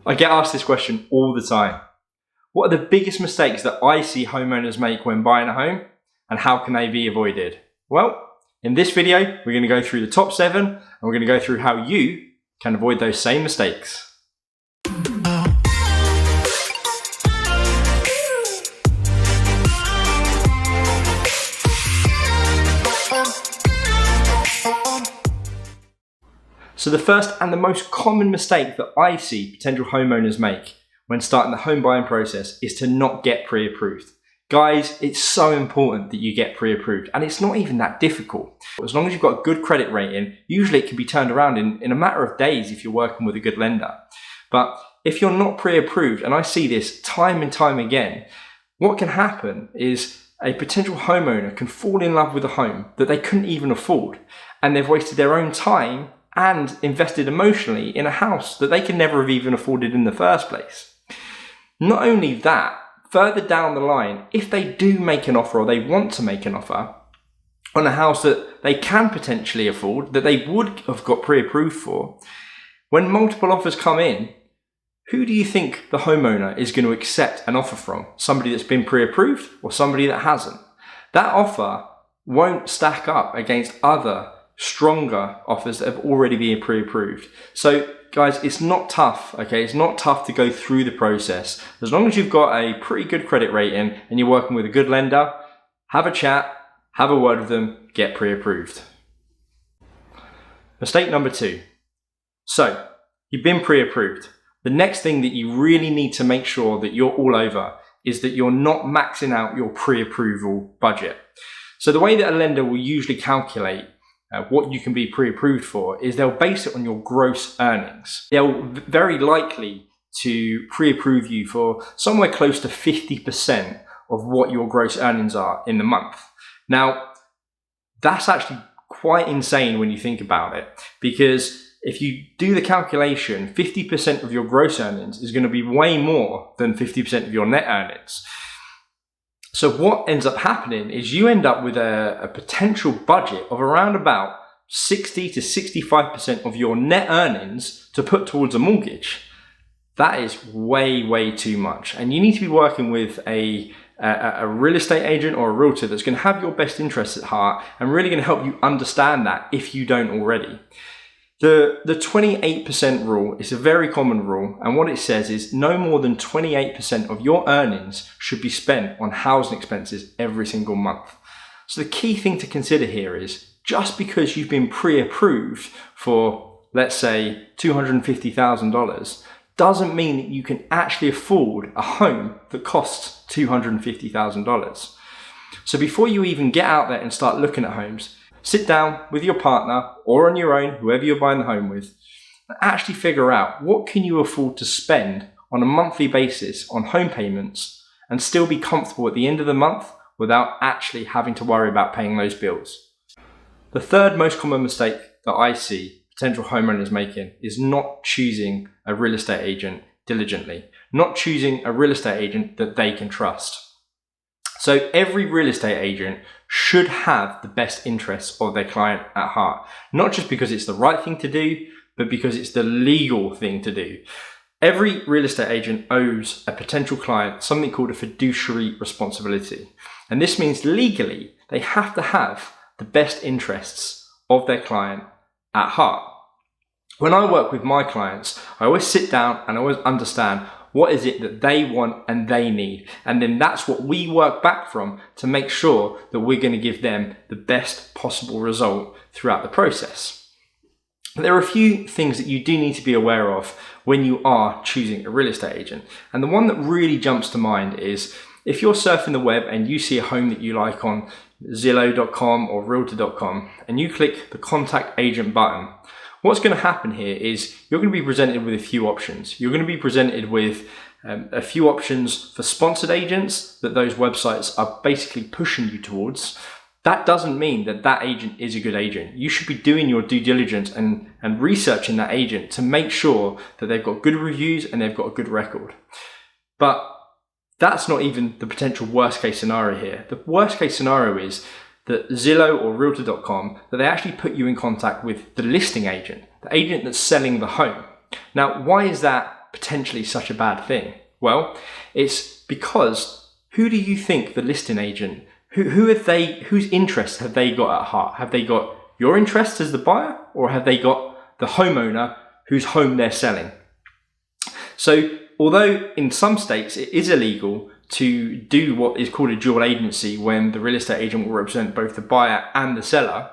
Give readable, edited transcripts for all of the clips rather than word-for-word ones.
I get asked this question all the time. What are the biggest mistakes that I see homeowners make when buying a home, and how can they be avoided? Well, in this video, we're going to go through the top 7, and we're going to go through how you can avoid those same mistakes. So the first and the most common mistake that I see potential homeowners make when starting the home buying process is to not get pre-approved. Guys, it's so important that you get pre-approved, and it's not even that difficult. As long as you've got a good credit rating, usually it can be turned around in a matter of days if you're working with a good lender. But if you're not pre-approved, and I see this time and time again, what can happen is a potential homeowner can fall in love with a home that they couldn't even afford, and they've wasted their own time and invested emotionally in a house that they could never have even afforded in the first place. Not only that, further down the line, if they do make an offer or they want to make an offer on a house that they can potentially afford, that they would have got pre-approved for, when multiple offers come in, who do you think the homeowner is going to accept an offer from? Somebody that's been pre-approved or somebody that hasn't? That offer won't stack up against other stronger offers that have already been pre-approved. So guys, it's not tough, okay? It's not tough to go through the process. As long as you've got a pretty good credit rating and you're working with a good lender, have a chat, have a word with them, get pre-approved. Mistake number 2. So, you've been pre-approved. The next thing that you really need to make sure that you're all over is that you're not maxing out your pre-approval budget. So the way that a lender will usually calculate what you can be pre-approved for is they'll base it on your gross earnings. They'll very likely to pre-approve you for somewhere close to 50% of what your gross earnings are in the month. Now, that's actually quite insane when you think about it, because if you do the calculation, 50% of your gross earnings is going to be way more than 50% of your net earnings. So what ends up happening is you end up with a potential budget of around about 60 to 65% of your net earnings to put towards a mortgage. That is way, way too much. And you need to be working with a real estate agent or a realtor that's going to have your best interests at heart and really going to help you understand that if you don't already. The 28% rule is a very common rule, and what it says is no more than 28% of your earnings should be spent on housing expenses every single month. So the key thing to consider here is just because you've been pre-approved for, let's say, $250,000 doesn't mean that you can actually afford a home that costs $250,000. So before you even get out there and start looking at homes, sit down with your partner or on your own, whoever you're buying the home with, and actually figure out what can you afford to spend on a monthly basis on home payments and still be comfortable at the end of the month without actually having to worry about paying those bills. The third most common mistake that I see potential homeowners making is not choosing a real estate agent diligently, not choosing a real estate agent that they can trust. So every real estate agent should have the best interests of their client at heart, not just because it's the right thing to do, but because it's the legal thing to do. Every real estate agent owes a potential client something called a fiduciary responsibility. And this means legally, they have to have the best interests of their client at heart. When I work with my clients, I always sit down and I always understand what is it that they want and they need. And then that's what we work back from to make sure that we're going to give them the best possible result throughout the process. There are a few things that you do need to be aware of when you are choosing a real estate agent. And the one that really jumps to mind is if you're surfing the web and you see a home that you like on Zillow.com or Realtor.com and you click the contact agent button, what's going to happen here is you're going to be presented with a few options. You're going to be presented with a few options for sponsored agents that those websites are basically pushing you towards. That doesn't mean that that agent is a good agent. You should be doing your due diligence and researching that agent to make sure that they've got good reviews and they've got a good record. But that's not even the potential worst case scenario here. The worst case scenario is that Zillow or Realtor.com, that they actually put you in contact with the listing agent, the agent that's selling the home. Now, why is that that potentially such a bad thing? Well, it's because who do you think the listing agent, whose interests have they got at heart? Have they got your interests as the buyer, or have they got the homeowner whose home they're selling? So although in some states it is illegal to do what is called a dual agency, when the real estate agent will represent both the buyer and the seller,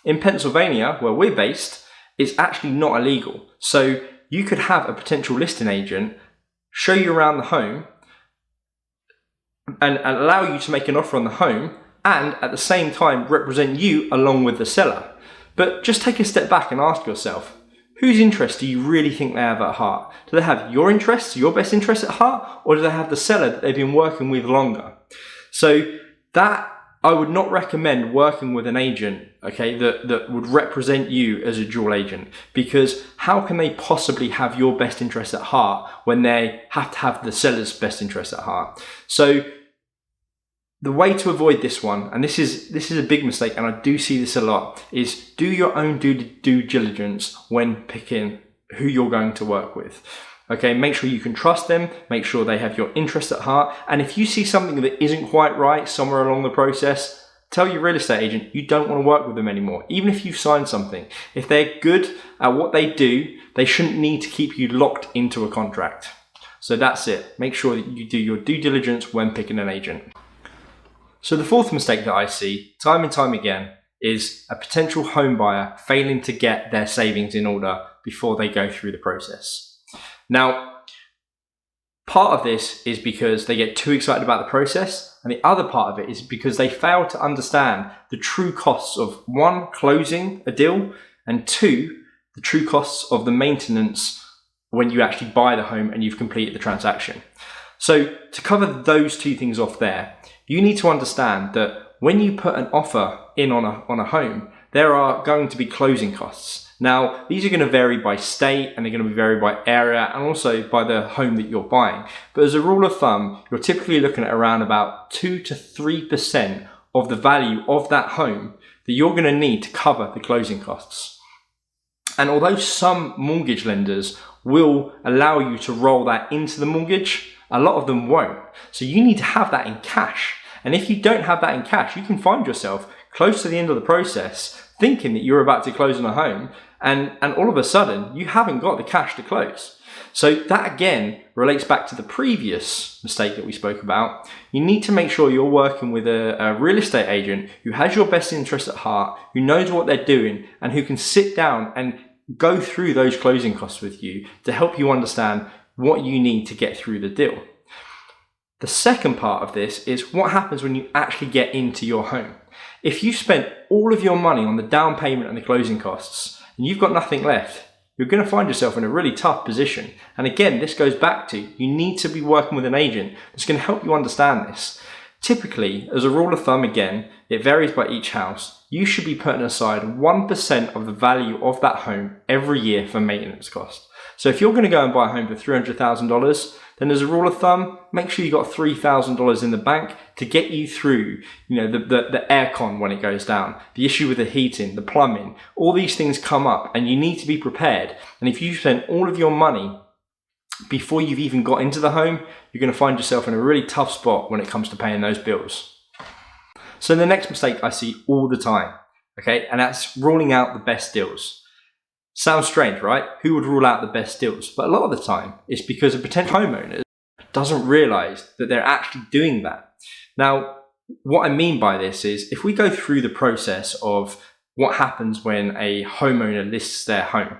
in Pennsylvania, where we're based, it's actually not illegal. So you could have a potential listing agent show you around the home and allow you to make an offer on the home, and at the same time represent you along with the seller. But just take a step back and ask yourself, whose interests do you really think they have at heart? Do they have your interests, your best interests at heart, or do they have the seller that they've been working with longer? So that, I would not recommend working with an agent, okay, that would represent you as a dual agent, because how can they possibly have your best interests at heart when they have to have the seller's best interests at heart? So the way to avoid this one, and this is a big mistake, and I do see this a lot, is do your own due diligence when picking who you're going to work with. Okay, make sure you can trust them, make sure they have your interests at heart, and if you see something that isn't quite right somewhere along the process, tell your real estate agent you don't want to work with them anymore, even if you've signed something. If they're good at what they do, they shouldn't need to keep you locked into a contract. So that's it. Make sure that you do your due diligence when picking an agent. So the fourth mistake that I see time and time again is a potential home buyer failing to get their savings in order before they go through the process. Now, part of this is because they get too excited about the process, and the other part of it is because they fail to understand the true costs of, one, closing a deal, and two, the true costs of the maintenance when you actually buy the home and you've completed the transaction. So to cover those two things off there, you need to understand that when you put an offer in on a home, there are going to be closing costs. Now, these are going to vary by state, and they're going to vary by area, and also by the home that you're buying. But as a rule of thumb, you're typically looking at around about 2 to 3% of the value of that home that you're going to need to cover the closing costs. And although some mortgage lenders will allow you to roll that into the mortgage, a lot of them won't. So you need to have that in cash. And if you don't have that in cash, you can find yourself close to the end of the process thinking that you're about to close on a home, and all of a sudden you haven't got the cash to close. So that again relates back to the previous mistake that we spoke about. You need to make sure you're working with a real estate agent who has your best interest at heart, who knows what they're doing, and who can sit down and go through those closing costs with you to help you understand what you need to get through the deal. The second part of this is what happens when you actually get into your home. If you spent all of your money on the down payment and the closing costs, and you've got nothing left, you're going to find yourself in a really tough position. And again, this goes back to, you need to be working with an agent that's going to help you understand this. Typically, as a rule of thumb, again, it varies by each house, you should be putting aside 1% of the value of that home every year for maintenance costs. So if you're going to go and buy a home for $300,000, then as a rule of thumb, make sure you got $3,000 in the bank to get you through, the aircon when it goes down, the issue with the heating, the plumbing, all these things come up and you need to be prepared. And if you spend all of your money before you've even got into the home, you're going to find yourself in a really tough spot when it comes to paying those bills. So the next mistake I see all the time, okay, and that's ruling out the best deals. Sounds strange, right? Who would rule out the best deals? But a lot of the time, it's because a potential homeowner doesn't realize that they're actually doing that. Now, what I mean by this is, if we go through the process of what happens when a homeowner lists their home,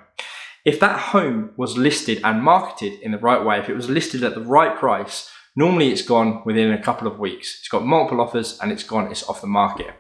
if that home was listed and marketed in the right way, if it was listed at the right price, normally it's gone within a couple of weeks. It's got multiple offers and it's off the market.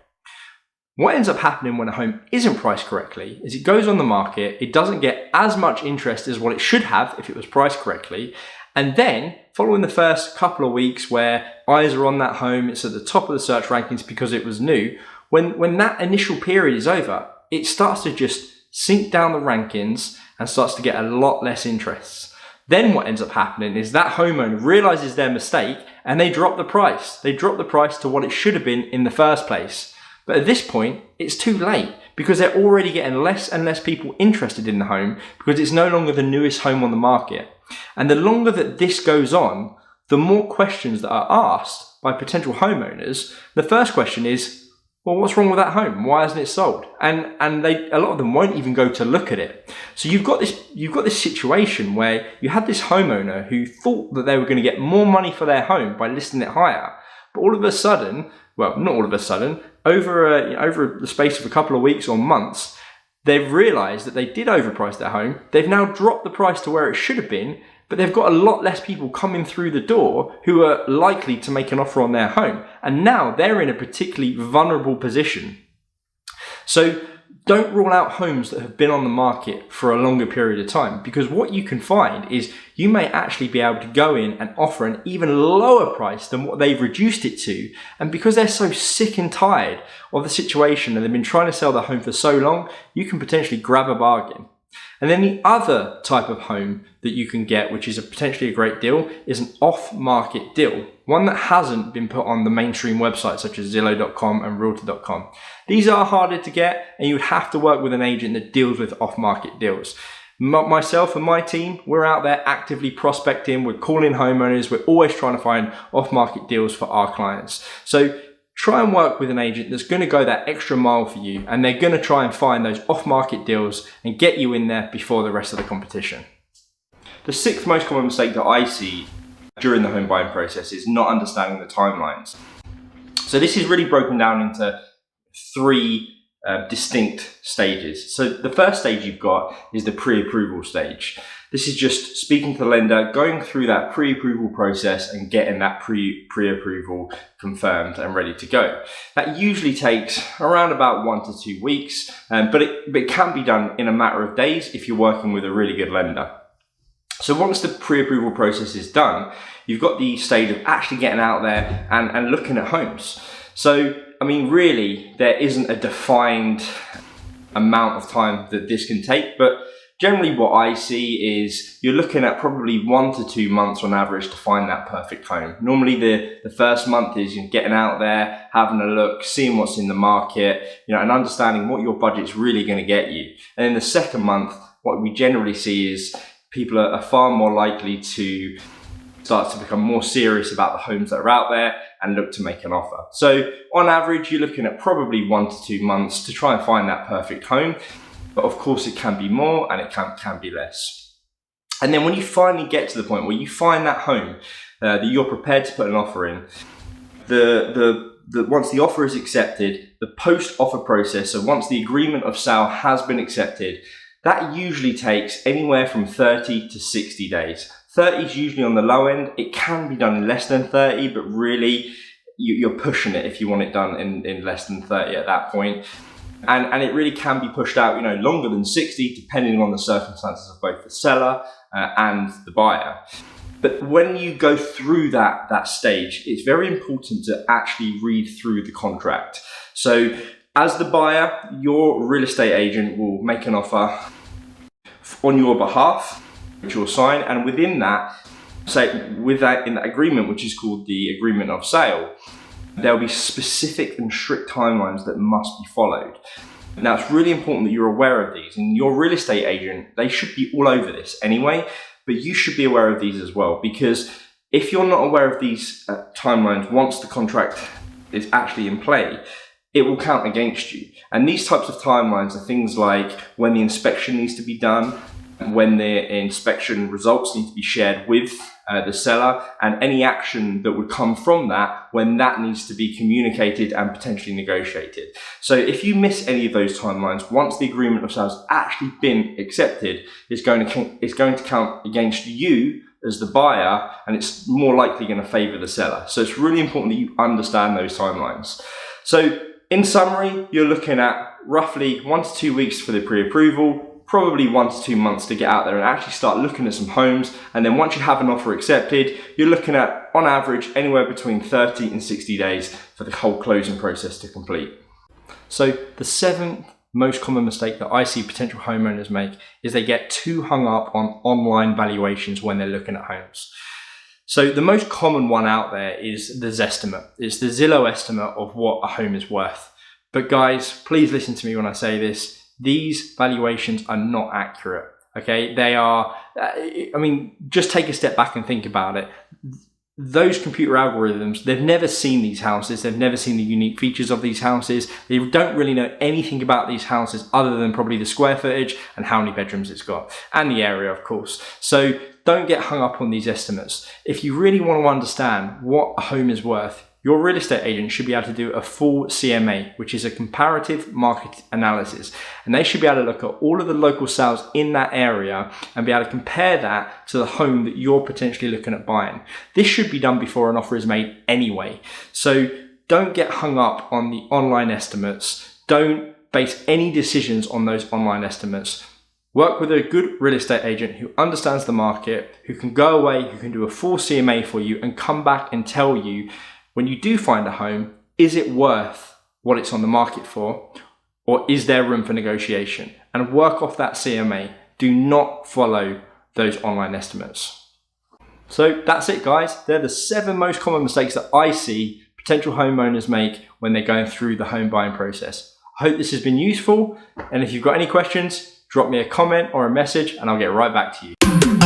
What ends up happening when a home isn't priced correctly is it goes on the market, it doesn't get as much interest as what it should have if it was priced correctly, and then following the first couple of weeks where eyes are on that home, it's at the top of the search rankings because it was new, when that initial period is over, it starts to just sink down the rankings and starts to get a lot less interest. Then what ends up happening is that homeowner realizes their mistake and they drop the price. They drop the price to what it should have been in the first place. But at this point, it's too late because they're already getting less and less people interested in the home because it's no longer the newest home on the market. And the longer that this goes on, the more questions that are asked by potential homeowners. The first question is, well, what's wrong with that home? Why hasn't it sold? And a lot of them won't even go to look at it. So you've got this situation where you had this homeowner who thought that they were going to get more money for their home by listing it higher. But all of a sudden, well, not all of a sudden, over the space of a couple of weeks or months, they've realized that they did overprice their home. They've now dropped the price to where it should have been, but they've got a lot less people coming through the door who are likely to make an offer on their home. And now they're in a particularly vulnerable position. So don't rule out homes that have been on the market for a longer period of time, because what you can find is you may actually be able to go in and offer an even lower price than what they've reduced it to. And because they're so sick and tired of the situation and they've been trying to sell their home for so long, you can potentially grab a bargain. And then the other type of home that you can get, which is potentially a great deal, is an off-market deal. One that hasn't been put on the mainstream websites such as Zillow.com and Realtor.com. These are harder to get, and you would have to work with an agent that deals with off-market deals. Myself and my team, we're out there actively prospecting, we're calling homeowners, we're always trying to find off-market deals for our clients. So try and work with an agent that's going to go that extra mile for you, and they're going to try and find those off-market deals and get you in there before the rest of the competition. The sixth most common mistake that I see during the home buying process is not understanding the timelines. So this is really broken down into three distinct stages. So the first stage you've got is the pre-approval stage. This is just speaking to the lender, going through that pre-approval process and getting that pre-approval confirmed and ready to go. That usually takes around about 1 to 2 weeks, but it can be done in a matter of days if you're working with a really good lender. So once the pre-approval process is done, you've got the stage of actually getting out there and looking at homes. So, I mean, really, there isn't a defined amount of time that this can take, but generally what I see is you're looking at probably 1 to 2 months on average to find that perfect home. Normally the first month is you're getting out there, having a look, seeing what's in the market, and understanding what your budget's really going to get you. And in the second month, what we generally see is people are far more likely to start to become more serious about the homes that are out there and look to make an offer. So on average, you're looking at probably 1 to 2 months to try and find that perfect home. But of course it can be more and it can be less. And then when you finally get to the point where you find that home that you're prepared to put an offer in, once the offer is accepted, the post-offer process, so once the agreement of sale has been accepted, that usually takes anywhere from 30 to 60 days. 30 is usually on the low end. It can be done in less than 30, but really you're pushing it if you want it done in less than 30 at that point. And it really can be pushed out, longer than 60, depending on the circumstances of both the seller and the buyer. But when you go through that stage, it's very important to actually read through the contract. So as the buyer, your real estate agent will make an offer on your behalf, which you'll sign, and within that, in that agreement, which is called the agreement of sale, there'll be specific and strict timelines that must be followed. Now, it's really important that you're aware of these, and your real estate agent, they should be all over this anyway, but you should be aware of these as well, because if you're not aware of these timelines once the contract is actually in play, it will count against you. And these types of timelines are things like when the inspection needs to be done, when the inspection results need to be shared with the seller, and any action that would come from that when that needs to be communicated and potentially negotiated. So if you miss any of those timelines, once the agreement of sale has actually been accepted, it's going to count against you as the buyer, and it's more likely going to favor the seller. So it's really important that you understand those timelines. So in summary, you're looking at roughly 1 to 2 weeks for the pre-approval, probably 1 to 2 months to get out there and actually start looking at some homes. And then once you have an offer accepted, you're looking at, on average, anywhere between 30 and 60 days for the whole closing process to complete. So the seventh most common mistake that I see potential homeowners make is they get too hung up on online valuations when they're looking at homes. So the most common one out there is the Zestimate. It's the Zillow estimate of what a home is worth. But guys, please listen to me when I say this. These valuations are not accurate. Okay, they are, I mean, just take a step back and think about it. Those computer algorithms, they've never seen these houses. They've never seen the unique features of these houses. They don't really know anything about these houses other than probably the square footage and how many bedrooms it's got, and the area, of course. So don't get hung up on these estimates. If you really want to understand what a home is worth, your real estate agent should be able to do a full CMA, which is a comparative market analysis. And they should be able to look at all of the local sales in that area and be able to compare that to the home that you're potentially looking at buying. This should be done before an offer is made anyway. So don't get hung up on the online estimates. Don't base any decisions on those online estimates. Work with a good real estate agent who understands the market, who can go away, who can do a full CMA for you and come back and tell you, when you do find a home, is it worth what it's on the market for, or is there room for negotiation? And work off that CMA. Do not follow those online estimates. So that's it, guys. They're the 7 most common mistakes that I see potential homeowners make when they're going through the home buying process. I hope this has been useful. And if you've got any questions, drop me a comment or a message and I'll get right back to you.